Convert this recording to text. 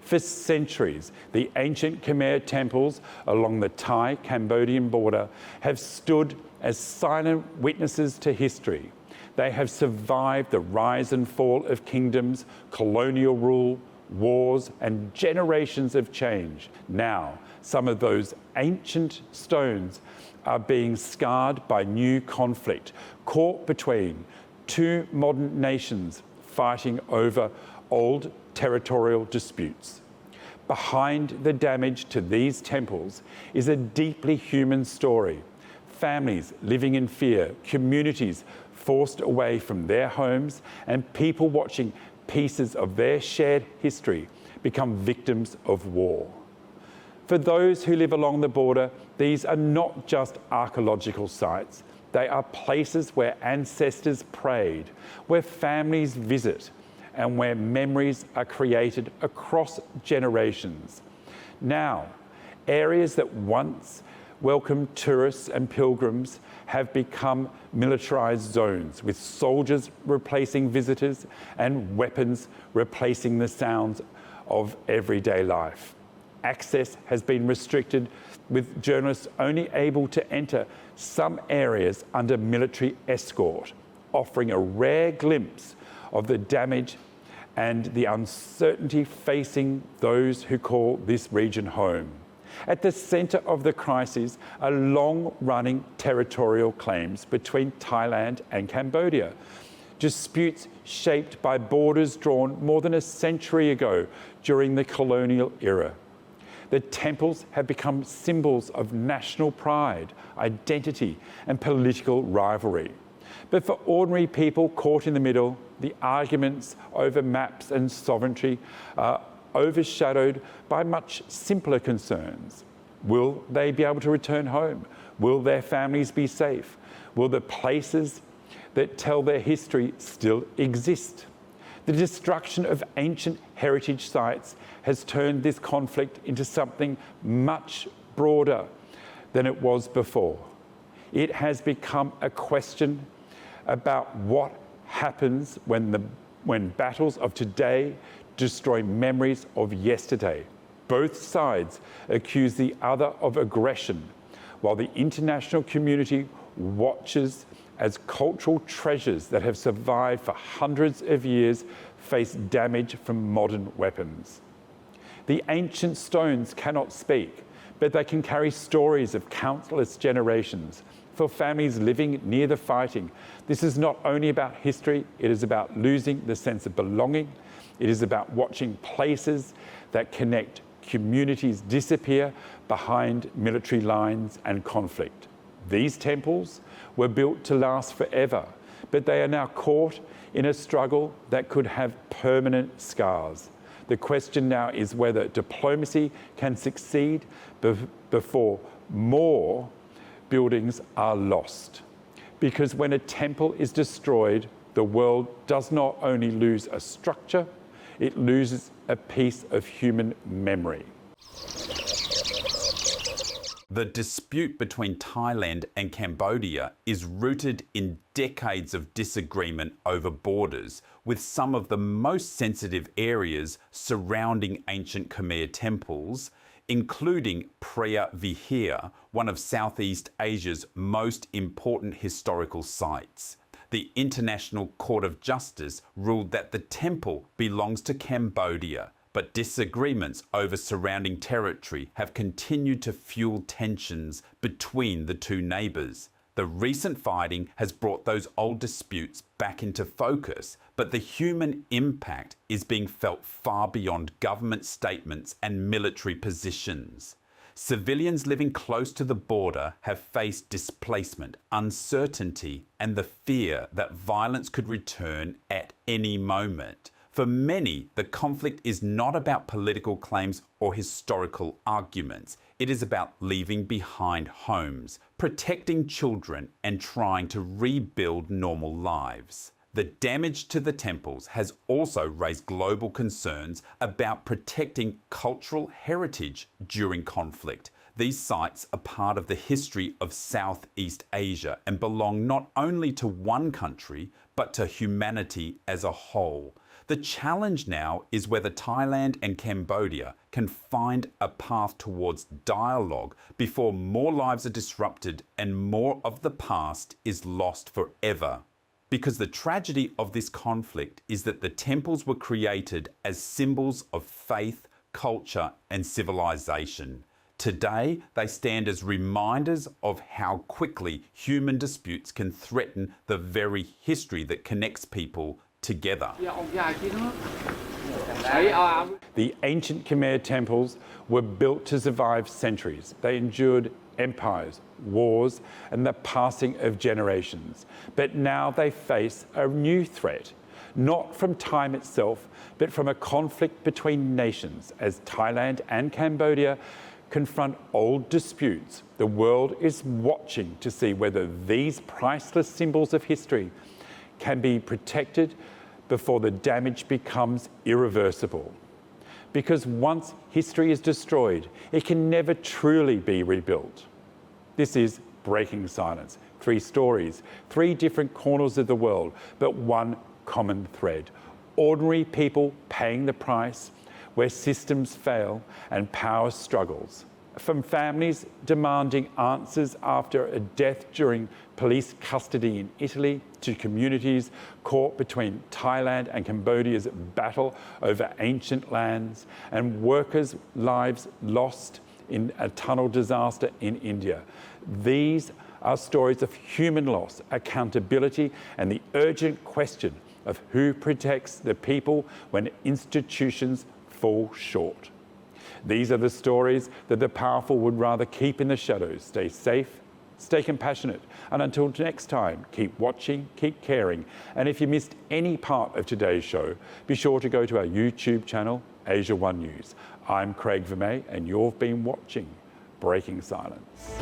For centuries, the ancient Khmer temples along the Thai-Cambodian border have stood as silent witnesses to history. They have survived the rise and fall of kingdoms, colonial rule, wars, and generations of change. Now, some of those ancient stones are being scarred by new conflict, caught between two modern nations fighting over old territorial disputes. Behind the damage to these temples is a deeply human story. Families living in fear, communities forced away from their homes, and people watching pieces of their shared history become victims of war. For those who live along the border, these are not just archaeological sites. They are places where ancestors prayed, where families visit, and where memories are created across generations. Now, areas that once welcomed tourists and pilgrims have become militarized zones, with soldiers replacing visitors and weapons replacing the sounds of everyday life. Access has been restricted, with journalists only able to enter some areas under military escort, offering a rare glimpse of the damage and the uncertainty facing those who call this region home. At the centre of the crisis are long-running territorial claims between Thailand and Cambodia, disputes shaped by borders drawn more than a century ago during the colonial era. The temples have become symbols of national pride, identity, and political rivalry. But for ordinary people caught in the middle, the arguments over maps and sovereignty are overshadowed by much simpler concerns. Will they be able to return home? Will their families be safe? Will the places that tell their history still exist? The destruction of ancient heritage sites has turned this conflict into something much broader than it was before. It has become a question about what happens when battles of today destroy memories of yesterday. Both sides accuse the other of aggression, while the international community watches as cultural treasures that have survived for hundreds of years face damage from modern weapons. The ancient stones cannot speak, but they can carry stories of countless generations. For families living near the fighting, this is not only about history, it is about losing the sense of belonging. It is about watching places that connect communities disappear behind military lines and conflict. These temples were built to last forever, but they are now caught in a struggle that could have permanent scars. The question now is whether diplomacy can succeed before more buildings are lost. Because when a temple is destroyed, the world does not only lose a structure, it loses a piece of human memory. The dispute between Thailand and Cambodia is rooted in decades of disagreement over borders, with some of the most sensitive areas surrounding ancient Khmer temples, including Preah Vihear, one of Southeast Asia's most important historical sites. The International Court of Justice ruled that the temple belongs to Cambodia, but disagreements over surrounding territory have continued to fuel tensions between the two neighbours. The recent fighting has brought those old disputes back into focus, but the human impact is being felt far beyond government statements and military positions. Civilians living close to the border have faced displacement, uncertainty, and the fear that violence could return at any moment. For many, the conflict is not about political claims or historical arguments. It is about leaving behind homes, protecting children, and trying to rebuild normal lives. The damage to the temples has also raised global concerns about protecting cultural heritage during conflict. These sites are part of the history of Southeast Asia and belong not only to one country, but to humanity as a whole. The challenge now is whether Thailand and Cambodia can find a path towards dialogue before more lives are disrupted and more of the past is lost forever. Because the tragedy of this conflict is that the temples were created as symbols of faith, culture, and civilization. Today, they stand as reminders of how quickly human disputes can threaten the very history that connects people together. The ancient Khmer temples were built to survive centuries. They endured empires, wars, and the passing of generations. But now they face a new threat, not from time itself, but from a conflict between nations. As Thailand and Cambodia confront old disputes, the world is watching to see whether these priceless symbols of history can be protected before the damage becomes irreversible. Because once history is destroyed, it can never truly be rebuilt. This is Breaking Silence. 3 stories, 3 different corners of the world, but one common thread. Ordinary people paying the price where systems fail and power struggles. From families demanding answers after a death during police custody in Italy, to communities caught between Thailand and Cambodia's battle over ancient lands, and workers' lives lost in a tunnel disaster in India. These are stories of human loss, accountability, and the urgent question of who protects the people when institutions fall short. These are the stories that the powerful would rather keep in the shadows. Stay safe, stay compassionate, and until next time, keep watching, keep caring. And if you missed any part of today's show, be sure to go to our YouTube channel, Asia One News. I'm Craig Vermay, and you've been watching Breaking Silence.